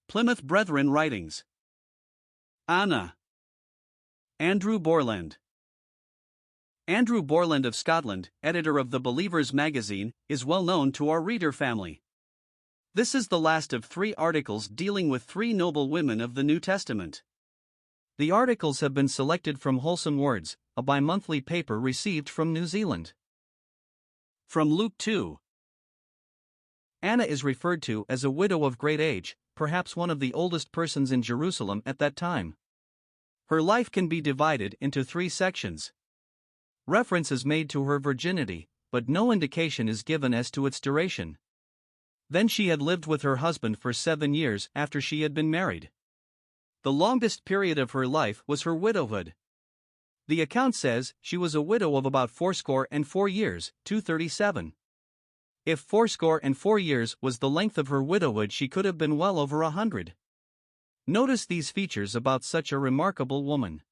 Plymouth Brethren Writings. Anna. Andrew Borland. Andrew Borland of Scotland, editor of the Believers magazine, is well known to our reader family. This is the last of 3 articles dealing with 3 noble women of the New Testament. The articles have been selected from Wholesome Words, a bi-monthly paper received from New Zealand. From Luke 2. Anna is referred to as a widow of great age, perhaps one of the oldest persons in Jerusalem at that time. Her life can be divided into 3 sections. Reference is made to her virginity, but no indication is given as to its duration. Then she had lived with her husband for 7 years after she had been married. The longest period of her life was her widowhood. The account says she was a widow of about 84 years, 237. If 84 years was the length of her widowhood, she could have been well over 100. Notice these features about such a remarkable woman.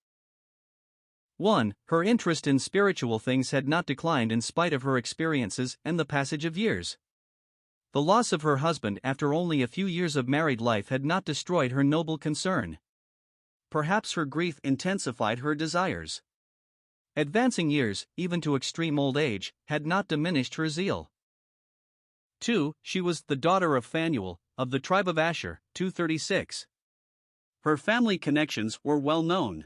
1. Her interest in spiritual things had not declined in spite of her experiences and the passage of years. The loss of her husband after only a few years of married life had not destroyed her noble concern. Perhaps her grief intensified her desires. Advancing years, even to extreme old age, had not diminished her zeal. 2. She was the daughter of Phanuel, of the tribe of Asher, 236. Her family connections were well known.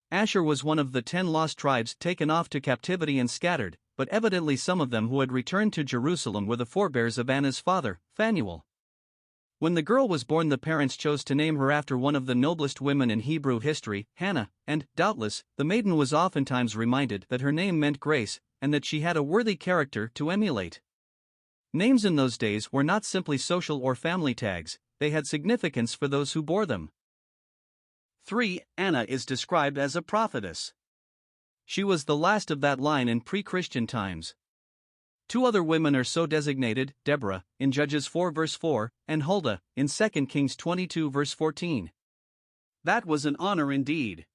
Asher was one of the 10 lost tribes taken off to captivity and scattered, but evidently some of them who had returned to Jerusalem were the forebears of Anna's father, Phanuel. When the girl was born, the parents chose to name her after one of the noblest women in Hebrew history, Hannah, and, doubtless, the maiden was oftentimes reminded that her name meant grace, and that she had a worthy character to emulate. Names in those days were not simply social or family tags, they had significance for those who bore them. 3. Anna is described as a prophetess. She was the last of that line in pre-Christian times. 2 other women are so designated, Deborah, in Judges 4 verse 4, and Huldah, in 2 Kings 22 verse 14. That was an honor indeed.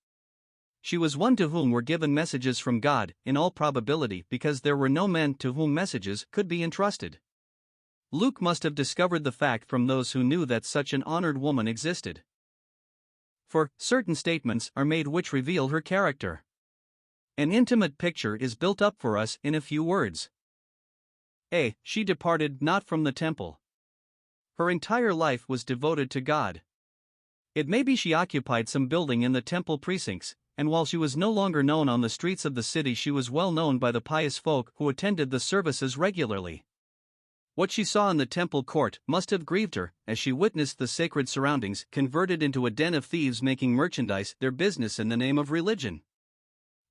She was one to whom were given messages from God, in all probability because there were no men to whom messages could be entrusted. Luke must have discovered the fact from those who knew that such an honored woman existed. For, certain statements are made which reveal her character. An intimate picture is built up for us in a few words. A. She departed not from the temple. Her entire life was devoted to God. It may be she occupied some building in the temple precincts, and while she was no longer known on the streets of the city, she was well known by the pious folk who attended the services regularly. What she saw in the temple court must have grieved her, as she witnessed the sacred surroundings converted into a den of thieves making merchandise their business in the name of religion.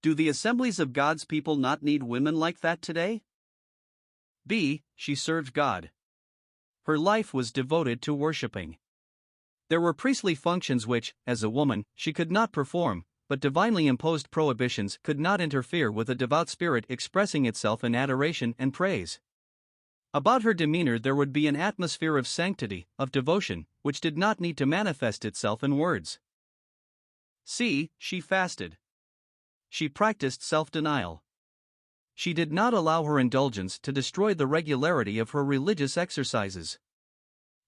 Do the assemblies of God's people not need women like that today? B. She served God. Her life was devoted to worshiping. There were priestly functions which, as a woman, she could not perform, but divinely imposed prohibitions could not interfere with a devout spirit expressing itself in adoration and praise. About her demeanor there would be an atmosphere of sanctity, of devotion, which did not need to manifest itself in words. C. She fasted. She practiced self-denial. She did not allow her indulgence to destroy the regularity of her religious exercises.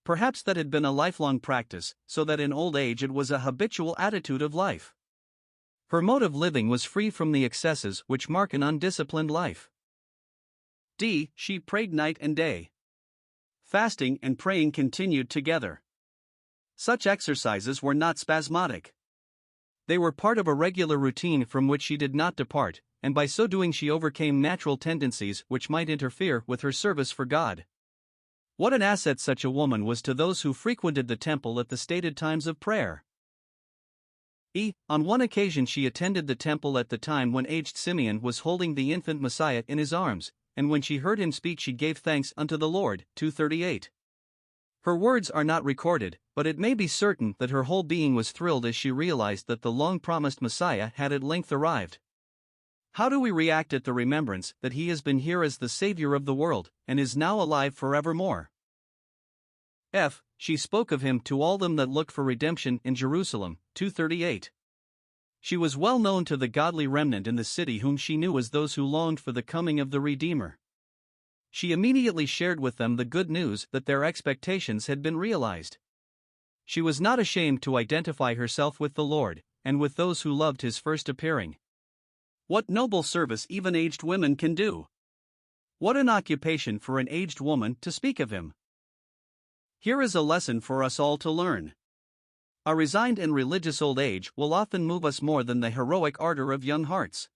Perhaps that had been a lifelong practice, so that in old age it was a habitual attitude of life. Her mode of living was free from the excesses which mark an undisciplined life. D. She prayed night and day. Fasting and praying continued together. Such exercises were not spasmodic. They were part of a regular routine from which she did not depart, and by so doing she overcame natural tendencies which might interfere with her service for God. What an asset such a woman was to those who frequented the temple at the stated times of prayer. E. On one occasion she attended the temple at the time when aged Simeon was holding the infant Messiah in his arms, and when she heard him speak she gave thanks unto the Lord, 238. Her words are not recorded, but it may be certain that her whole being was thrilled as she realized that the long-promised Messiah had at length arrived. How do we react at the remembrance that he has been here as the Saviour of the world, and is now alive forevermore? F. She spoke of him to all them that looked for redemption in Jerusalem, 238. She was well known to the godly remnant in the city whom she knew as those who longed for the coming of the Redeemer. She immediately shared with them the good news that their expectations had been realized. She was not ashamed to identify herself with the Lord, and with those who loved his first appearing. What noble service even aged women can do! What an occupation for an aged woman to speak of him! Here is a lesson for us all to learn. A resigned and religious old age will often move us more than the heroic ardor of young hearts.